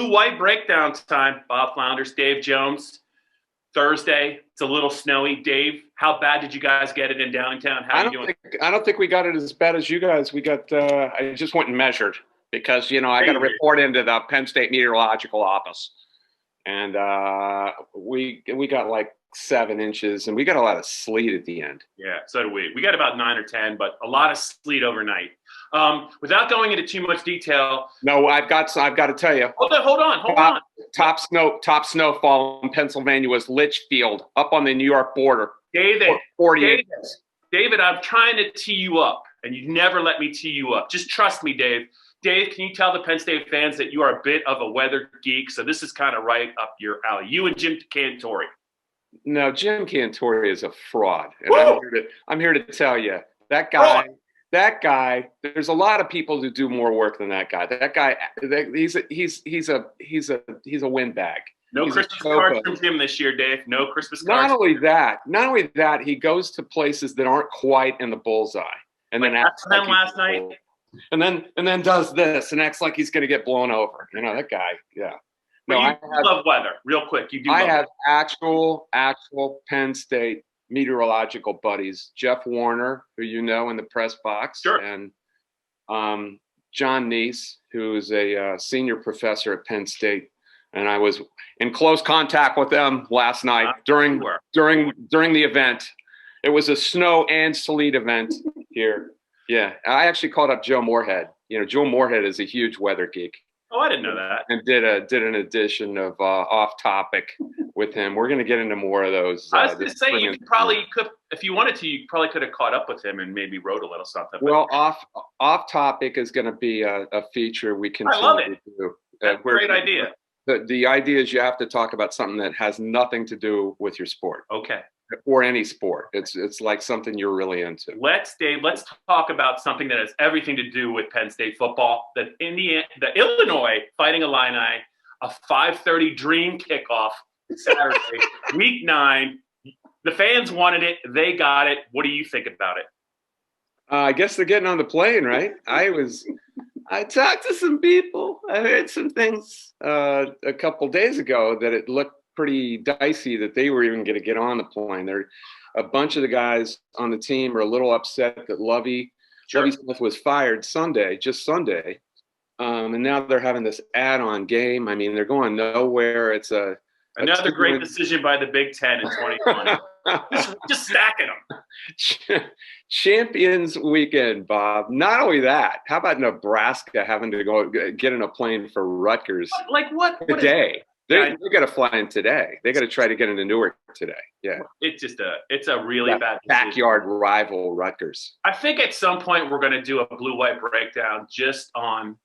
Blue-white breakdown time. Bob Flounders, Dave Jones. Thursday, it's a little snowy. Dave, how bad did you guys get it in Downingtown? How are you doing? I don't think we got it as bad as you guys. We got. I just went and measured because I got to report into the Penn State Meteorological office, and we got like 7 inches, and we got a lot of sleet at the end. Yeah, so do we. We got about 9 or 10, but a lot of sleet overnight. Without going into too much detail. No, I've got to tell you. Hold on. Top snowfall in Pennsylvania was Litchfield, up on the New York border. David, 48. David, I'm trying to tee you up, and you never let me tee you up. Just trust me, Dave. Dave, can you tell the Penn State fans that you are a bit of a weather geek? So this is kind of right up your alley. You and Jim Cantori. No, Jim Cantori is a fraud, and I'm here to tell you that guy. Oh. That guy. There's a lot of people who do more work than that guy. That guy. He's a windbag. No Christmas cards from Jim this year, Dave. No Christmas cards. Not only that, he goes to places that aren't quite in the bullseye, and then acts like last night. And then does this and acts like he's going to get blown over. That guy. Yeah. No, I love weather. Real quick, you do. I have actual Penn State meteorological buddies, Jeff Warner, who in the press box, sure, and John Neese, who's a senior professor at Penn State, and I was in close contact with them last night during the event. It was a snow and sleet event here. Yeah, I actually called up Joe Moorhead. Joe Moorhead is a huge weather geek. Oh, I didn't know that. And did an edition of Off Topic with him. We're going to get into more of those. I was going to say you could, if you wanted to, you probably could have caught up with him and maybe wrote a little something. Well, Off Topic is going to be a feature we continue I love it. to do. That's a great idea. The idea is you have to talk about something that has nothing to do with your sport. Okay. Or any sport. It's like something you're really into. Let's talk about something that has everything to do with Penn State football. The Illinois Fighting Illini, a 5:30 dream kickoff Saturday, week 9. The fans wanted it. They got it. What do you think about it? I guess they're getting on the plane, right? I talked to some people. I heard some things a couple days ago that it looked pretty dicey that they were even going to get on the plane. A bunch of the guys on the team are a little upset that Lovie Smith was fired just Sunday. And now they're having this add-on game. I mean, they're going nowhere. It's another great decision by the Big Ten in 2020. just stacking them. Champions weekend, Bob. Not only that, how about Nebraska having to go get in a plane for Rutgers? Like what? Today. They got to fly in today. They got to try to get into Newark today. Yeah. It's a really bad backyard rival, Rutgers. I think at some point we're going to do a blue-white breakdown just on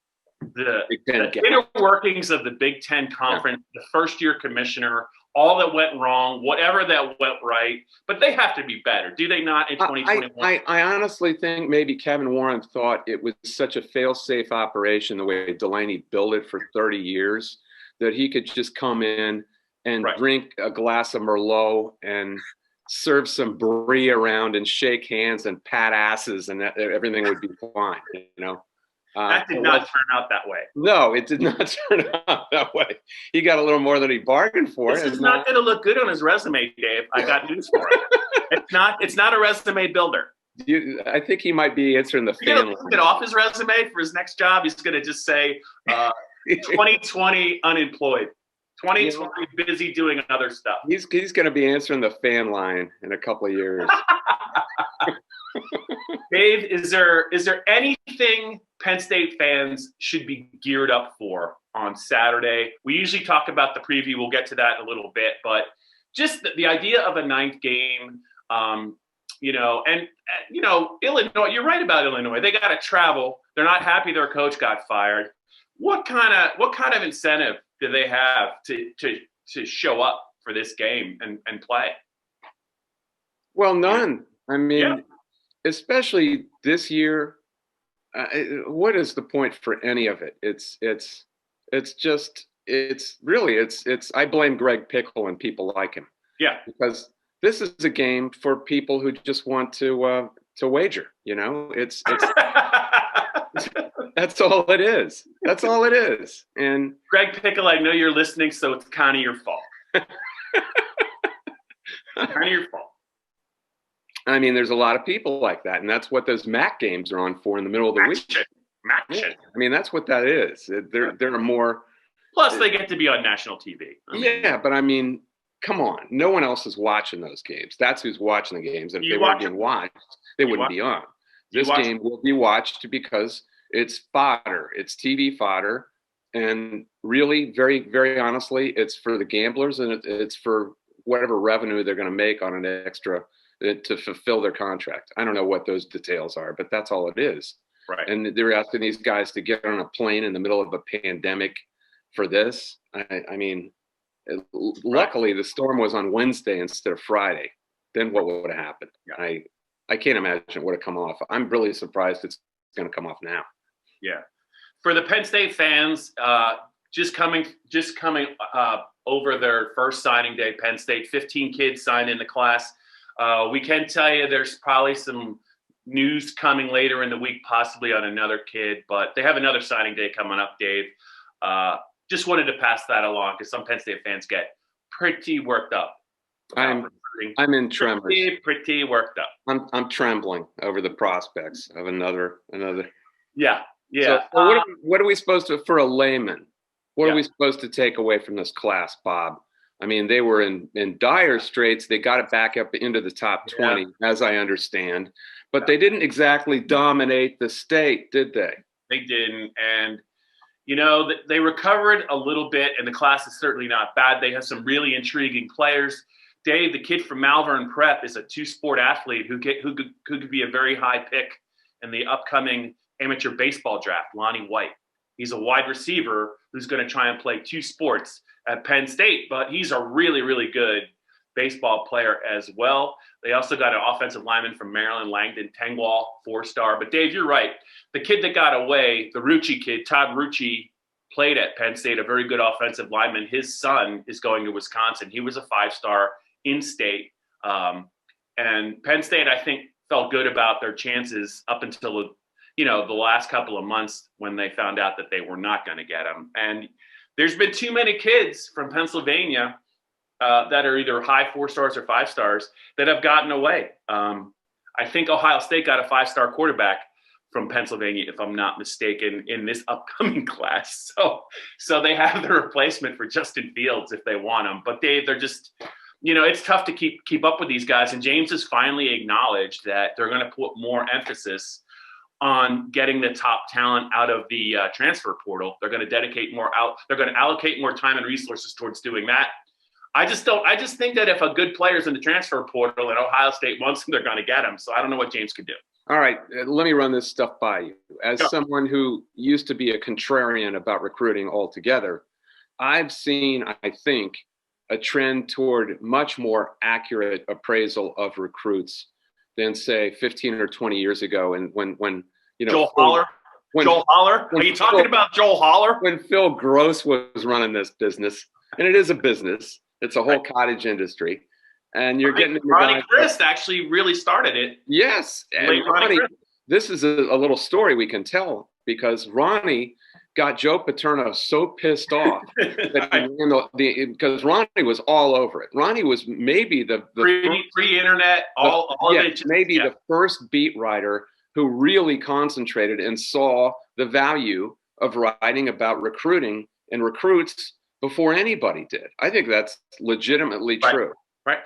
the inner workings of the Big Ten Conference, the first-year commissioner, all that went wrong, whatever that went right. But they have to be better, do they not, in 2021? I honestly think maybe Kevin Warren thought it was such a fail-safe operation the way Delaney built it for 30 years. That he could just come in and drink a glass of Merlot and serve some brie around and shake hands and pat asses and everything would be fine, That did not turn out that way. No, it did not turn out that way. He got a little more than he bargained for. This is not going to look good on his resume, Dave. I got news for him. It's not a resume builder. I think he might be answering the fan line. Get off his resume for his next job. He's going to just say 2020 unemployed, 2020 busy doing other stuff. He's going to be answering the fan line in a couple of years. Dave, is there anything Penn State fans should be geared up for on Saturday? We usually talk about the preview. We'll get to that in a little bit, but just the idea of a 9th game. Illinois, you're right about Illinois. They got to travel. They're not happy their coach got fired. What kind of incentive do they have to show up for this game and play? Well, none. I mean, especially this year. What is the point for any of it? It's I blame Greg Pickle and people like him. Yeah, because this is a game for people who just want to wager. It's That's all it is. That's all it is. And Greg Pickle, I know you're listening, so it's kind of your fault. Kind of your fault. I mean, there's a lot of people like that, and that's what those MAC games are on for in the middle of the week. Action. I mean, that's what that is. They're more. Plus, they get to be on national TV. Yeah, but I mean, come on. No one else is watching those games. That's who's watching the games. And if they weren't being watched, they wouldn't be on. This game will be watched because it's fodder. It's TV fodder. And really, very, very honestly, it's for the gamblers, and it's for whatever revenue they're going to make on an extra to fulfill their contract. I don't know what those details are, but that's all it is. Right. And they're asking these guys to get on a plane in the middle of a pandemic for this. I mean, luckily the storm was on Wednesday instead of Friday. Then what would have happened? Yeah. I can't imagine it would have come off. I'm really surprised it's going to come off now. Yeah. For the Penn State fans, just coming over their first signing day, Penn State, 15 kids signed in the class. We can tell you there's probably some news coming later in the week, possibly on another kid, but they have another signing day coming up, Dave. Just wanted to pass that along because some Penn State fans get pretty worked up. I'm in tremors. Pretty worked up. I'm trembling over the prospects of another. Yeah. So what are we supposed to, for a layman, what are we supposed to take away from this class, Bob? I mean, they were in dire straits. They got it back up into the top 20, as I understand, but they didn't exactly dominate the state, did they? They didn't. And, you know, they recovered a little bit, and the class is certainly not bad. They have some really intriguing players. Dave, the kid from Malvern Prep, is a two-sport athlete who could be a very high pick in the upcoming amateur baseball draft, Lonnie White. He's a wide receiver who's going to try and play two sports at Penn State, but he's a really, really good baseball player as well. They also got an offensive lineman from Maryland, Langdon Tengwall, 4-star. But Dave, you're right. The kid that got away, the Rucci kid, Todd Rucci, played at Penn State, a very good offensive lineman. His son is going to Wisconsin. He was a 5-star in-state. And Penn State, I think, felt good about their chances up until the last couple of months when they found out that they were not going to get him. And there's been too many kids from Pennsylvania that are either high 4-stars or 5-stars that have gotten away. I think Ohio State got a 5-star quarterback from Pennsylvania, if I'm not mistaken, in this upcoming class. So they have the replacement for Justin Fields if they want him. But they're just, it's tough to keep up with these guys. And James has finally acknowledged that they're going to put more emphasis on getting the top talent out of the transfer portal. They're going to they're going to allocate more time and resources towards doing that. I just think that if a good player's in the transfer portal and Ohio State wants him, they're going to get him. So I don't know what James could do. All right, let me run this stuff by you. As someone who used to be a contrarian about recruiting altogether, I've seen, I think, a trend toward much more accurate appraisal of recruits than, say, 15 or 20 years ago. And when Joel Holler? Are you talking about Joel Holler? When Phil Gross was running this business, and it is a business, it's a whole cottage industry. And you're getting Ronnie Crist actually really started it. Yes. And Ronnie, this is a little story we can tell because Ronnie got Joe Paterno so pissed off that because Ronnie was all over it. Ronnie was maybe the pre-internet, the first beat writer who really concentrated and saw the value of writing about recruiting and recruits before anybody did. I think that's legitimately true. Right.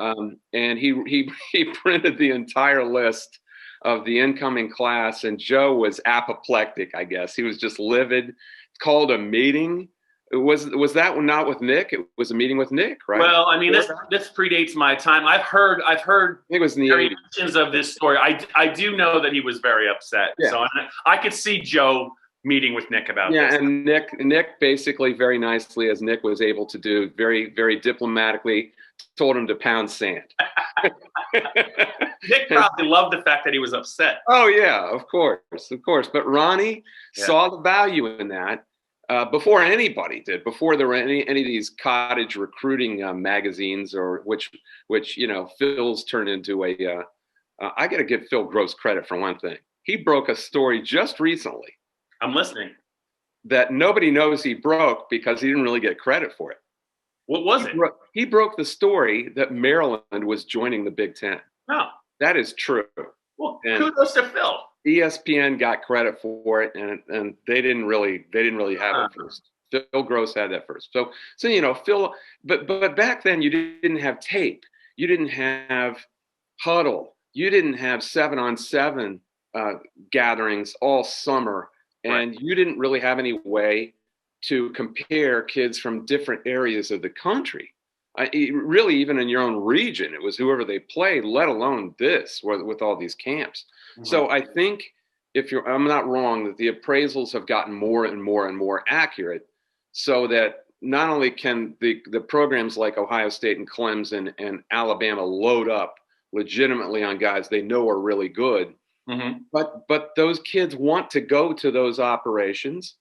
And he printed the entire list of the incoming class, and Joe was apoplectic, I guess. He was just livid. Called a meeting. Was that one not with Nick? It was a meeting with Nick, right? Well, I mean, this predates my time. I've heard I think it was in the variations of this story. I do know that he was very upset. Yeah. So I could see Joe meeting with Nick about this. Yeah, and Nick basically very nicely, as Nick was able to do, very, very diplomatically, told him to pound sand. Nick probably loved the fact that he was upset. Oh, yeah, of course. But Ronnie saw the value in that before anybody did, before there were any of these cottage recruiting magazines, or which Phil's turned into I got to give Phil Gross credit for one thing. He broke a story just recently I'm listening. that nobody knows he broke because he didn't really get credit for it. What was it? He broke the story that Maryland was joining the Big Ten. No. That is true. Well, And kudos to Phil. ESPN got credit for it, and they didn't really have it first. Phil Gross had that first. So Phil. But back then you didn't have tape. You didn't have huddle. You didn't have 7-on-7 gatherings all summer, and you didn't really have any way to compare kids from different areas of the country. Really, even in your own region, it was whoever they played, let alone this with all these camps. Mm-hmm. So I think I'm not wrong that the appraisals have gotten more and more and more accurate, so that not only can the programs like Ohio State and Clemson and Alabama load up legitimately on guys they know are really good, mm-hmm. but those kids want to go to those operations.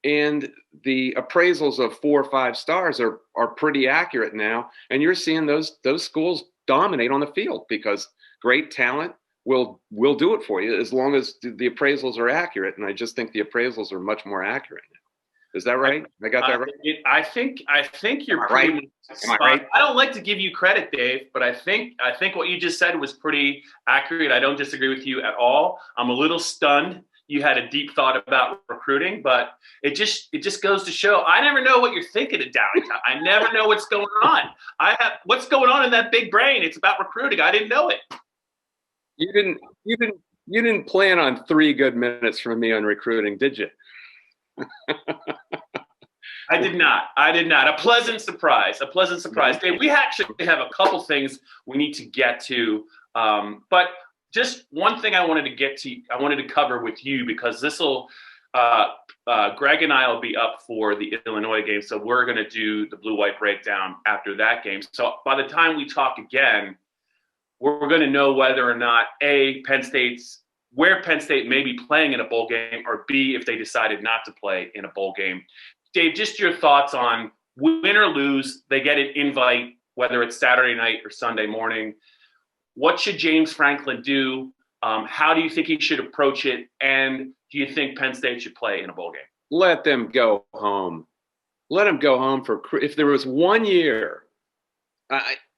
And the appraisals of 4 or 5 stars are pretty accurate now. And you're seeing those schools dominate on the field because great talent will do it for you as long as the appraisals are accurate. And I just think the appraisals are much more accurate now. Is that right? I got that right? I think you're pretty right. Am I right? I don't like to give you credit, Dave, but I think what you just said was pretty accurate. I don't disagree with you at all. I'm a little stunned. You had a deep thought about recruiting, but it just goes to show I never know what you're thinking at Downtown. I never know what's going on. What's going on in that big brain. It's about recruiting. I didn't know it. You didn't plan on 3 good minutes from me on recruiting, did you? I did not. A pleasant surprise. Dave, we actually have a couple things we need to get to, but just one thing I wanted to cover with you, because this will, Greg and I will be up for the Illinois game. So we're going to do the blue-white breakdown after that game. So by the time we talk again, we're going to know whether or not where Penn State may be playing in a bowl game, or B, if they decided not to play in a bowl game. Dave, just your thoughts on win or lose, they get an invite, whether it's Saturday night or Sunday morning. What should James Franklin do? How do you think he should approach it? And do you think Penn State should play in a bowl game? Let them go home. Let them go home if there was 1 year,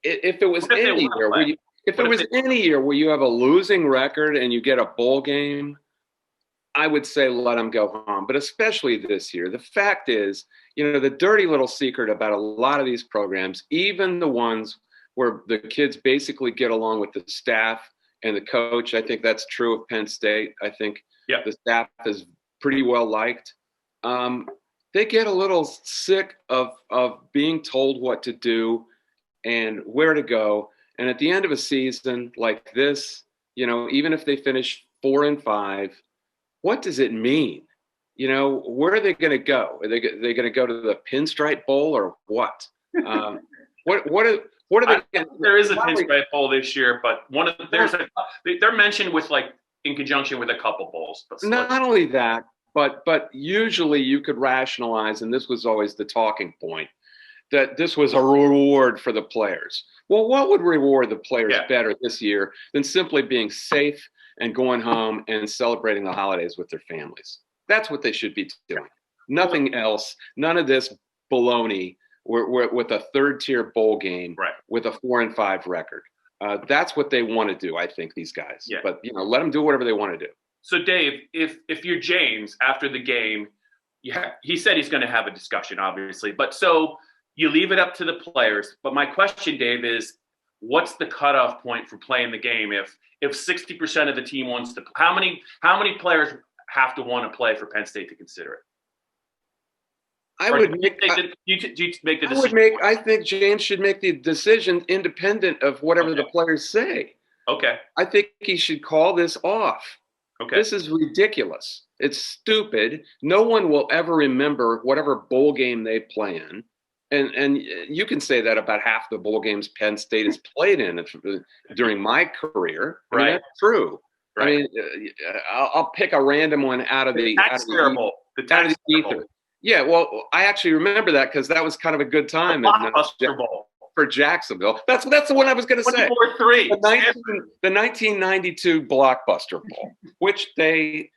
if it was any year, if it was any year where you have a losing record and you get a bowl game, I would say let them go home. But especially this year, the fact is, the dirty little secret about a lot of these programs, even the ones where the kids basically get along with the staff and the coach. I think that's true of Penn State. I think the staff is pretty well liked. They get a little sick of being told what to do and where to go. And at the end of a season like this, even if they finish 4-5, what does it mean? Where are they going to go? Are they going to go to the Pinstripe Bowl or what? What are they? There is a Pinstripe Bowl this year, but they're mentioned with in conjunction with a couple bowls. But not only that, but usually you could rationalize, and this was always the talking point, that this was a reward for the players. Well, what would reward the players better this year than simply being safe and going home and celebrating the holidays with their families? That's what they should be doing. Nothing else. None of this baloney. We're with a 3rd-tier bowl game with a 4-5 record. That's what they want to do, I think, these guys. Yeah. But, let them do whatever they want to do. So, Dave, if you're James, after the game, he said he's going to have a discussion, obviously. But so you leave it up to the players. But my question, Dave, is what's the cutoff point for playing the game? If 60% of the team wants to – how many players have to want to play for Penn State to consider it? I think James should make the decision independent of whatever the players say. Okay. I think he should call this off. Okay. This is ridiculous. It's stupid. No one will ever remember whatever bowl game they play in. And you can say that about half the bowl games Penn State has played in during my career. I mean, that's true. Right. I mean, I'll pick a random one out of the ether. Yeah, well, I actually remember that because that was kind of a good time for Jacksonville. That's the one I was going to say. 24-3. The 1992 Blockbuster Bowl, which they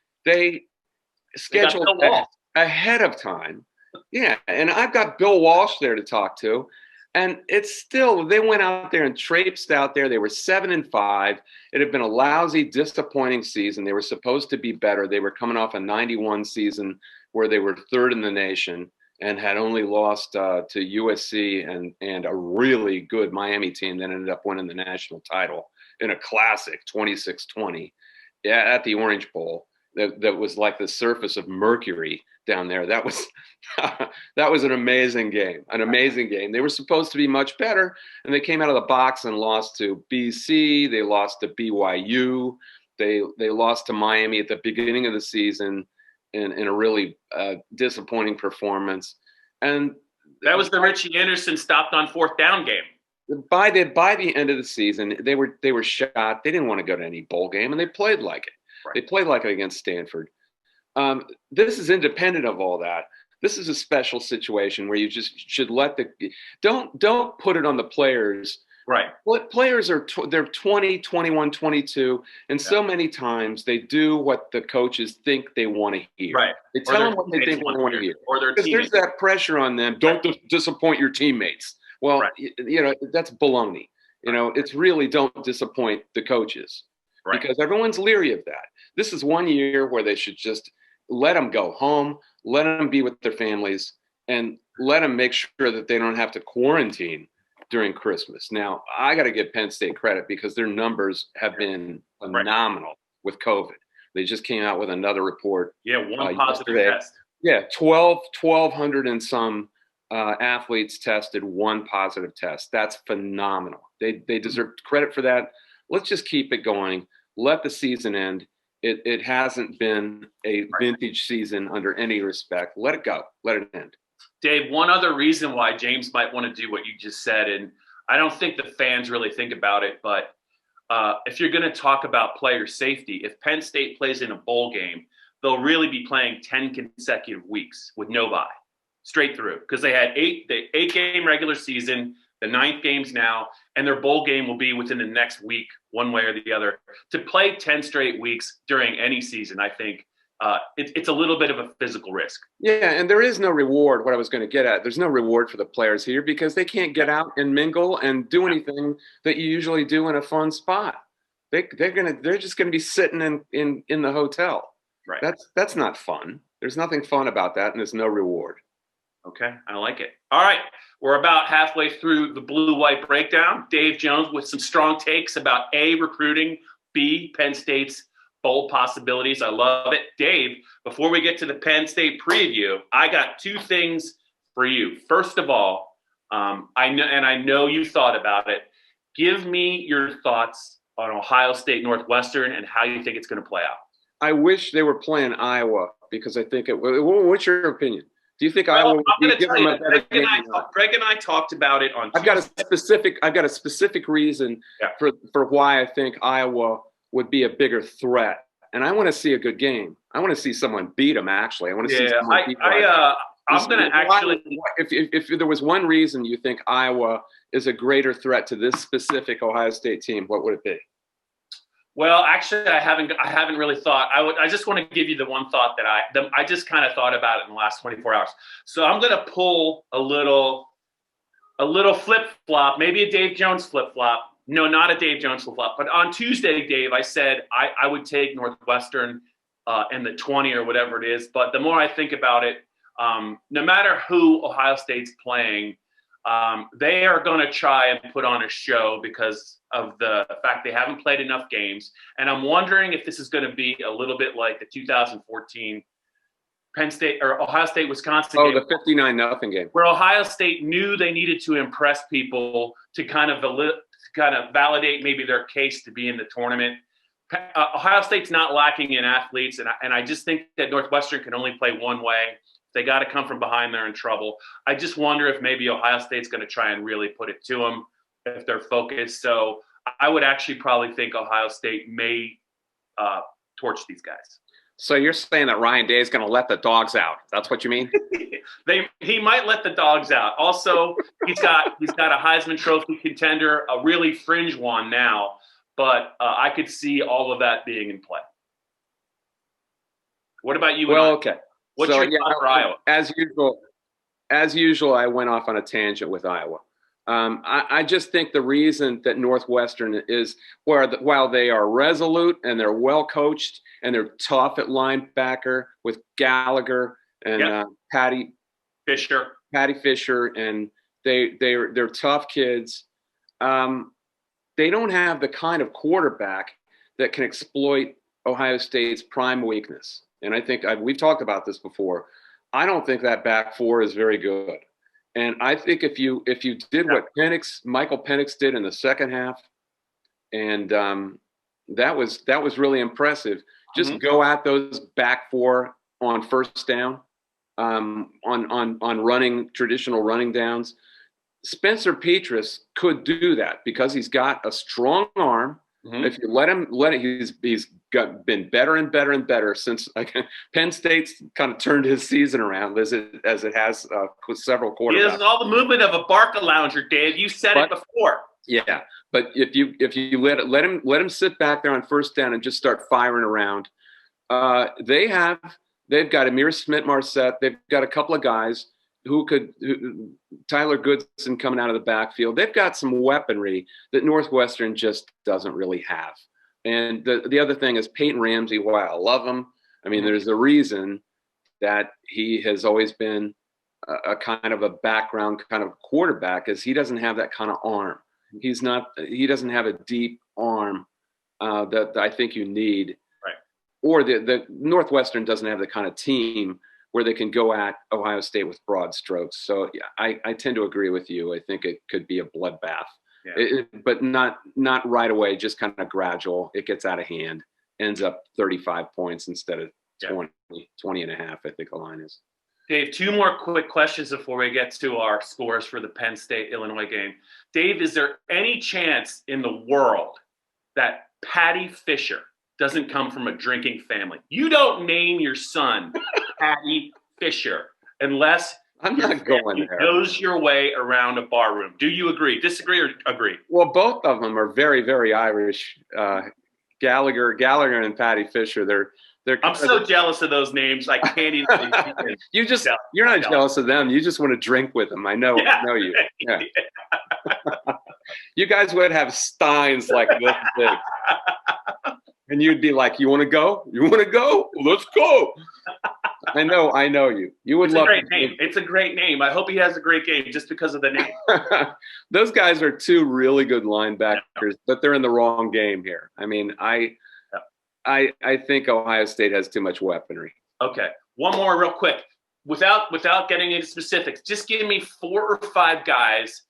scheduled ahead of time. Yeah, and I've got Bill Walsh there to talk to. And it's still, they went out there and traipsed out there. They were 7-5. It had been a lousy, disappointing season. They were supposed to be better. They were coming off a 91 season where they were third in the nation and had only lost to USC and a really good Miami team that ended up winning the national title in a classic 26-20 at the Orange Bowl. That was like the surface of Mercury down there. That was that was an amazing game. They were supposed to be much better, and they came out of the box and lost to BC. They lost to BYU. They lost to Miami at the beginning of the season in a really disappointing performance. And that was the Richie Anderson stopped on fourth down game. By the end of the season, they were shot. They didn't want to go to any bowl game, and they played like it. Right. They played like it against Stanford. This is independent of all that. This is a special situation where you just should don't put it on the players. Right. What players are they're 20, 21, 22, and so many times they do what the coaches think they want to hear. Right. They tell them what they think they want to hear. Or their because there's that pressure on them. Don't disappoint your teammates. Well, that's baloney. It's really don't disappoint the coaches. Right. Because everyone's leery of that. This is one year where they should just let them go home, let them be with their families, and let them make sure that they don't have to quarantine during Christmas. Now, I got to give Penn State credit because their numbers have been phenomenal with COVID. They just came out with another report. Yeah, one positive test. Yeah, 1,200 and some athletes tested, one positive test. That's phenomenal. They deserve credit for that. Let's just keep it going. Let the season end. It hasn't been a vintage season under any respect. Let it go. Let it end. Dave, one other reason why James might want to do what you just said, and I don't think the fans really think about it, but if you're going to talk about player safety, if Penn State plays in a bowl game, they'll really be playing 10 consecutive weeks with no bye, straight through, because they had eight game regular season. The 9th game's now, and their bowl game will be within the next week, one way or the other. To play 10 straight weeks during any season, I think it's a little bit of a physical risk. Yeah, and there is no reward, what I was going to get at. There's no reward for the players here because they can't get out and mingle and do anything that you usually do in a fun spot. They're just going to be sitting in the hotel. Right. That's not fun. There's nothing fun about that, and there's no reward. Okay, I like it. All right, we're about halfway through the blue-white breakdown. Dave Jones with some strong takes about A, recruiting, B, Penn State's bowl possibilities. I love it. Dave, before we get to the Penn State preview, I got two things for you. First of all, I know you thought about it. Give me your thoughts on Ohio State Northwestern and how you think it's going to play out. I wish they were playing Iowa because I think what's your opinion? Do you think Iowa would be given a better game? Greg and I talked about it on Tuesday. I've got a specific reason for why I think Iowa would be a bigger threat, and I want to see a good game. I want to see someone beat them. Actually, I want to see someone beat them. I'm going to actually. If there was one reason you think Iowa is a greater threat to this specific Ohio State team, what would it be? Well, actually, I haven't really thought. I just want to give you the one thought that I just kind of thought about it in the last 24 hours. So I'm going to pull a little flip flop, maybe a Dave Jones flip flop. No, not a Dave Jones flip flop. But on Tuesday, Dave, I said I would take Northwestern in the 20 or whatever it is. But the more I think about it, no matter who Ohio State's playing, they are going to try and put on a show because of the fact they haven't played enough games. And I'm wondering if this is going to be a little bit like the 2014 Penn State or Ohio State, Wisconsin game. Oh, the 59-0 game. Where Ohio State knew they needed to impress people to kind of validate maybe their case to be in the tournament. Ohio State's not lacking in athletes, and I just think that Northwestern can only play one way. They got to come from behind. They're in trouble. I just wonder if maybe Ohio State's going to try and really put it to them if they're focused. So I would actually probably think Ohio State may torch these guys. So you're saying that Ryan Day is going to let the dogs out? That's what you mean? He might let the dogs out. Also, he's got a Heisman Trophy contender, a really fringe one now, but I could see all of that being in play. What about you? Well, okay. What's your thought for Iowa? As usual, I went off on a tangent with Iowa. I just think the reason that Northwestern is while they are resolute and they're well coached and they're tough at linebacker with Gallagher and Patty Fisher, and they're tough kids. They don't have the kind of quarterback that can exploit Ohio State's prime weakness. And I think we've talked about this before. I don't think that back four is very good. And I think if you did what Michael Penix did in the second half, and that was really impressive. Just go at those back four on first down, on traditional running downs. Spencer Petras could do that because he's got a strong arm. If you let him, he's been better and better and better since Penn State's kind of turned his season around as it has with several quarterbacks. He has all the movement of a Barca lounger, Dave. You said it before. Yeah, but if you let him sit back there on first down and just start firing around, they've got Amir Smith-Marset. They've got a couple of guys Tyler Goodson coming out of the backfield. They've got some weaponry that Northwestern just doesn't really have. And the other thing is Peyton Ramsey, while I love him, I mean, there's a reason that he has always been a kind of a background kind of quarterback, is he doesn't have that kind of arm. He doesn't have a deep arm that I think you need. Right. Or the Northwestern doesn't have the kind of team where they can go at Ohio State with broad strokes. So yeah, I tend to agree with you. I think it could be a bloodbath, but not right away, just kind of gradual. It gets out of hand, ends up 35 points instead of 20 and a half, I think the line is. Dave, two more quick questions before we get to our scores for the Penn State-Illinois game. Dave, is there any chance in the world that Patty Fisher doesn't come from a drinking family? You don't name your son Patty Fisher unless I'm not going there. Knows your way around a bar room. Do you agree? Disagree or agree? Well, both of them are very, very Irish. Gallagher and Patty Fisher. I'm so jealous of those names. I can't even. You're not jealous of them. You just want to drink with them. I know you. Yeah. You guys would have steins like this big. And you'd be like, "You want to go? You want to go? Let's go." I know you. You would love. It's a great name. It's a great name. I hope he has a great game just because of the name. Those guys are two really good linebackers, but they're in the wrong game here. I mean, I think Ohio State has too much weaponry. Okay, one more real quick. Without getting into specifics, just give me 4 or 5 guys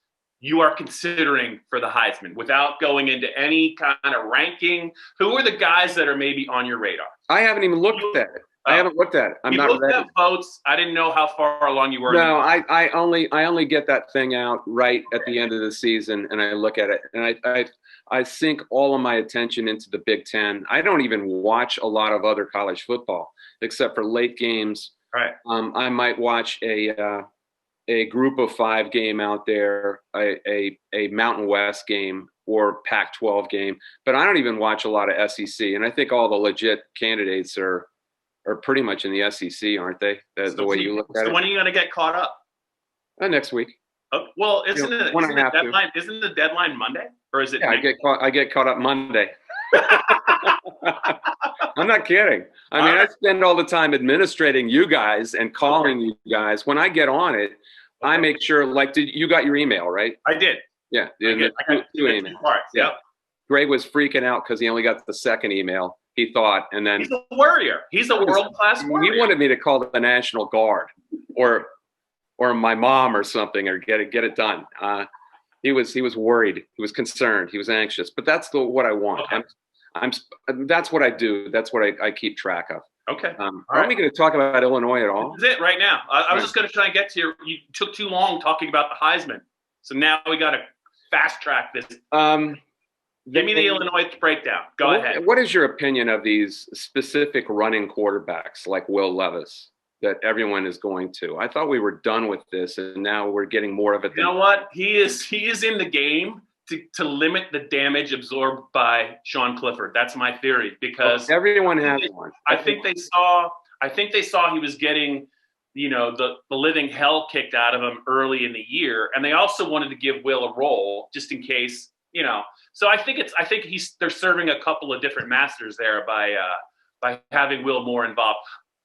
you are considering for the Heisman without going into any kind of ranking. Who are the guys that are maybe on your radar? I haven't even looked at it. I haven't looked at it. I'm not ready. You looked at votes. I didn't know how far along you were. No, I only get that thing out right at the end of the season, and I look at it, and I sink all of my attention into the Big Ten. I don't even watch a lot of other college football except for late games. Right. I might watch a group of 5 game out there, a Mountain West game or Pac-12 game, but I don't even watch a lot of SEC. And I think all the legit candidates are pretty much in the SEC, aren't they? The way you look at it. So when are you going to get caught up? Next week. Oh, well, isn't the deadline Monday, or is it? Yeah, I get caught up Monday. I'm not kidding. I mean, I spend all the time administrating you guys and calling you guys. When I get on it, I make sure. Like, you got your email, right? I did. Yeah, I got 2 emails. Yep. Greg was freaking out because he only got the second email. He thought, and then he's a warrior. He's a world-class warrior. He wanted me to call the National Guard or my mom or something, or get it done. He was worried. He was concerned. He was anxious. But that's what I want. Okay. That's what I do. That's what I keep track of. Okay. Aren't we going to talk about Illinois at all? This is it right now. I was just going to try and get to you took too long talking about the Heisman. So now we got to fast track this. Give me the Illinois breakdown. Go ahead. What is your opinion of these specific running quarterbacks like Will Levis that everyone is going to? I thought we were done with this, and now we're getting more of it. You know what? He is in the game to limit the damage absorbed by Sean Clifford. That's my theory, because everyone has one. I think they saw I think they saw he was getting, the living hell kicked out of him early in the year, and they also wanted to give Will a role just in case, So I think they're serving a couple of different masters there by having Will more involved.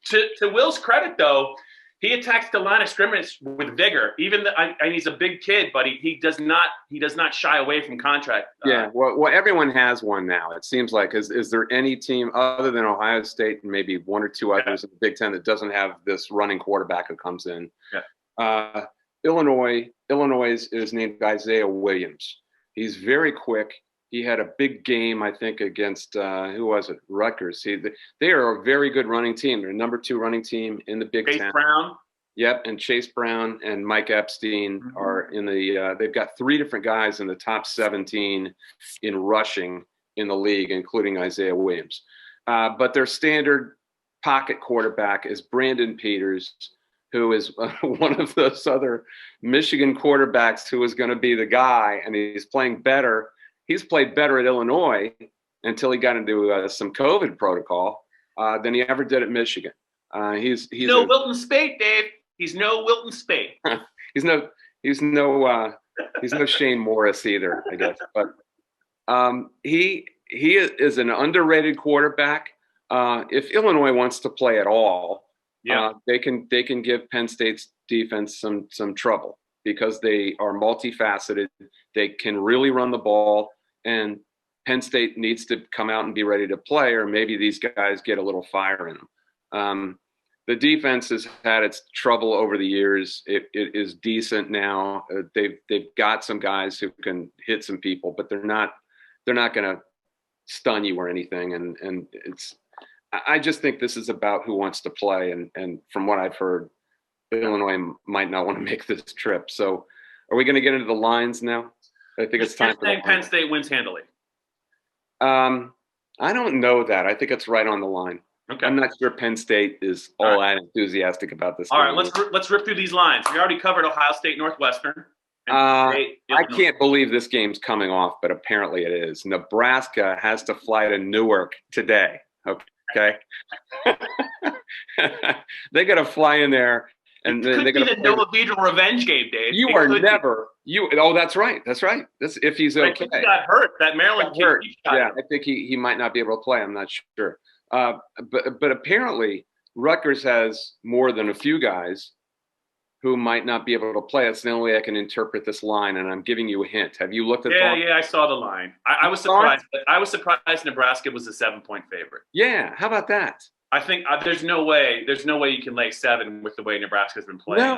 To Will's credit, though, he attacks the line of scrimmage with vigor. He's a big kid, but he does not shy away from contact. Yeah, well, everyone has one now. It seems like is there any team other than Ohio State and maybe one or two others in the Big Ten that doesn't have this running quarterback who comes in? Yeah. Illinois is named Isaiah Williams. He's very quick. He had a big game, I think, against who was it? Rutgers. They are a very good running team. They're a number 2 running team in the Big Ten. Chase Brown. Yep, and Chase Brown and Mike Epstein are in the. They've got 3 different guys in the top 17 in rushing in the league, including Isaiah Williams. But their standard pocket quarterback is Brandon Peters, who is one of those other Michigan quarterbacks who is going to be the guy, and he's playing better. He's played better at Illinois until he got into some COVID protocol than he ever did at Michigan. He's Wilton Spate, Dave. He's no Wilton Spate. he's no Shane Morris either, I guess. But he is an underrated quarterback. If Illinois wants to play at all, they can give Penn State's defense some trouble because they are multifaceted. They can really run the ball, and Penn State needs to come out and be ready to play, or maybe these guys get a little fire in them. The defense has had its trouble over the years. It is decent now. They've got some guys who can hit some people, but they're not going to stun you or anything. And I just think this is about who wants to play. And from what I've heard, Illinois might not want to make this trip. So are we going to get into the lines now? I think it's time for Penn State wins handily. I don't know that. I think it's right on the line. Okay. I'm not sure Penn State is all that enthusiastic about this. All right, let's rip through these lines. We already covered Ohio State, Northwestern. I can't believe this game's coming off, but apparently it is. Nebraska has to fly to Newark today. Okay. They got to fly in there. And it could be the Noah Vedra revenge game, Dave. You are never. Oh, that's right. That's if he's okay. He got hurt. That Maryland kid. Yeah, I think he might not be able to play. I'm not sure. But apparently Rutgers has more than a few guys who might not be able to play. It's the only way I can interpret this line, and I'm giving you a hint. Have you looked at that? Yeah, I saw the line. I was surprised. I was surprised Nebraska was a 7-point favorite. Yeah, how about that? I think there's no way you can lay 7 with the way Nebraska's been playing.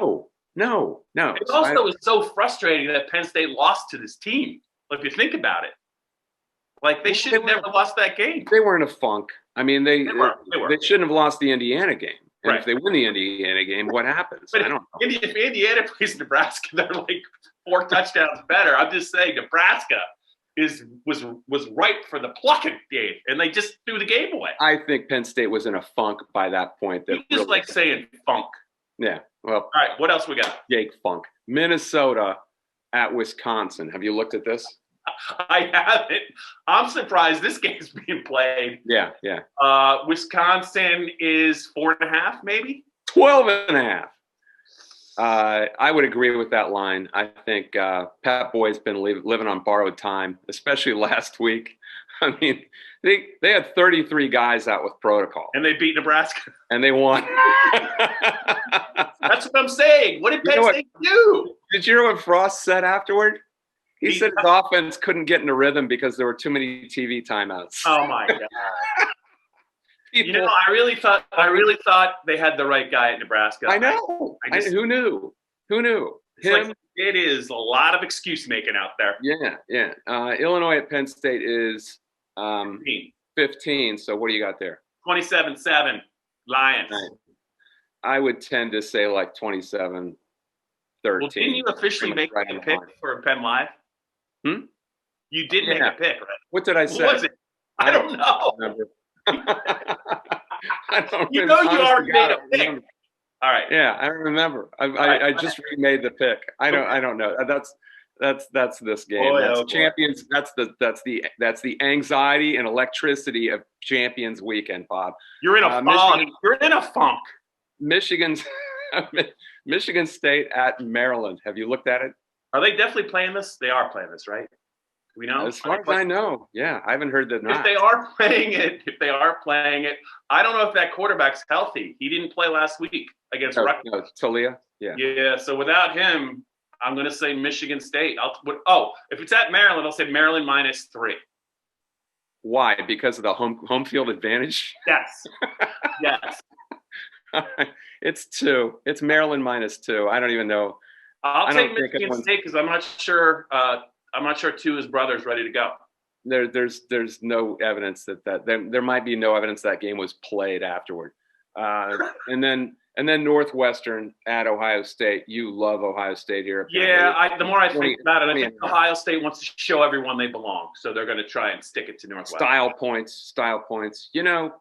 No. It also was so frustrating that Penn State lost to this team. If you think about it, they should have never lost that game. They were in a funk. I mean, they shouldn't have lost the Indiana game. And right. if they win the Indiana game, what happens? But I don't know. If Indiana plays Nebraska, they're 4 touchdowns better. I'm just saying Nebraska was ripe for the plucking, Dave, and they just threw the game away. I think Penn State was in a funk by that point. You just really saying funk. Yeah. Well. All right. What else we got? Jake Funk. Minnesota at Wisconsin. Have you looked at this? I haven't. I'm surprised this game's being played. Yeah. Wisconsin is 4.5, maybe 12.5. I would agree with that line. I think Pat Boyd's been living on borrowed time, especially last week. I mean, they had 33 guys out with protocol, and they beat Nebraska, and they won. That's what I'm saying. What did Penn State do? Did you hear what Frost said afterward? He said his offense couldn't get in a rhythm because there were too many TV timeouts. Oh my God! I really thought they had the right guy at Nebraska. I know. Who knew? It is a lot of excuse making out there. Yeah. Illinois at Penn State is 15. So what do you got there? 27-7 Lions. Right. I would tend to say 27-13. Well, didn't you officially make a pick for PennLive? You did make a pick, right? What did I say? What was it? I don't know. I don't you already made a pick. All right. Yeah, I remember. I just remade the pick. I don't know. That's this game. Boy, That's oh boy. champions. That's the anxiety and electricity of Champions Weekend, Bob. You're in a funk. You're in a funk. Michigan's Michigan State at Maryland. Have you looked at it? Are they definitely playing this? They are playing this, right? Do we know? As far as I know, yeah. I haven't heard that. If they are playing it, I don't know if that quarterback's healthy. He didn't play last week against Rutgers. No, Talia. Yeah. Yeah. So without him, I'm going to say Michigan State. If it's at Maryland, I'll say Maryland -3. Why? Because of the home field advantage? Yes. Yes. It's 2. It's Maryland -2. I don't even know. I'll take Michigan State because I'm not sure. I'm not sure 2 of his brothers ready to go. There's no evidence that there might be no evidence that game was played afterward. And then Northwestern at Ohio State. You love Ohio State here. Apparently. Yeah, the more I think about it, I think Ohio State wants to show everyone they belong, so they're going to try and stick it to Northwestern. Style points. You know,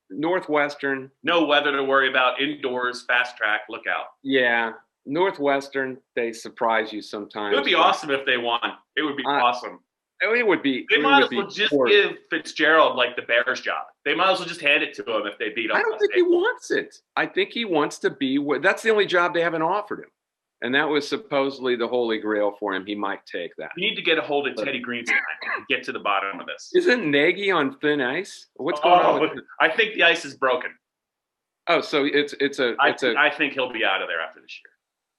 Northwestern. No weather to worry about. Indoors, fast track. Look out. Yeah, Northwestern. They surprise you sometimes. It would be awesome if they won. It would be awesome. It would be. They might as well just give Fitzgerald like the Bears job. They might as well just hand it to him if they beat Ohio State. I don't think he wants it. I think he wants to be. That's the only job they haven't offered him, and that was supposedly the holy grail for him. He might take that. We need to get a hold of Teddy Greenstein and get to the bottom of this. Isn't Nagy on thin ice? What's going on with I think the ice is broken. Oh, so I think he'll be out of there after this year.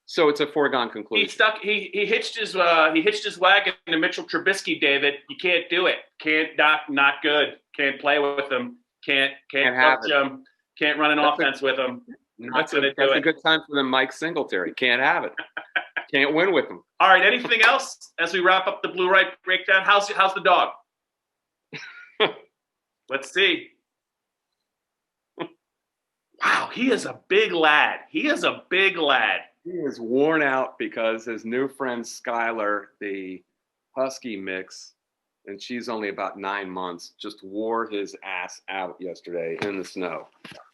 So it's a foregone conclusion. He hitched his wagon to Mitchell Trubisky, David. You can't do it. Not good. Can't play with him. Can't coach him. Can't run an offense with him. That's a good time for them, Mike Singletary. Can't have it. Can't win with him. All right. Anything else as we wrap up the Blue Right breakdown? How's the dog? Let's see. Wow, he is a big lad. He is worn out because his new friend Skylar, the husky mix, and she's only about 9 months, just wore his ass out yesterday in the snow,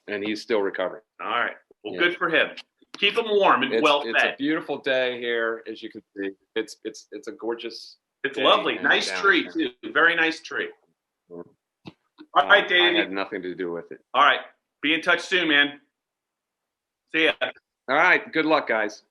and he's still recovering. All right. Well, Good for him. Keep him warm and well fed. It's a beautiful day here, as you can see. It's a gorgeous. It's lovely. Nice tree too. Very nice tree. All right, Dave. I had nothing to do with it. All right. Be in touch soon, man. See ya. All right. Good luck, guys.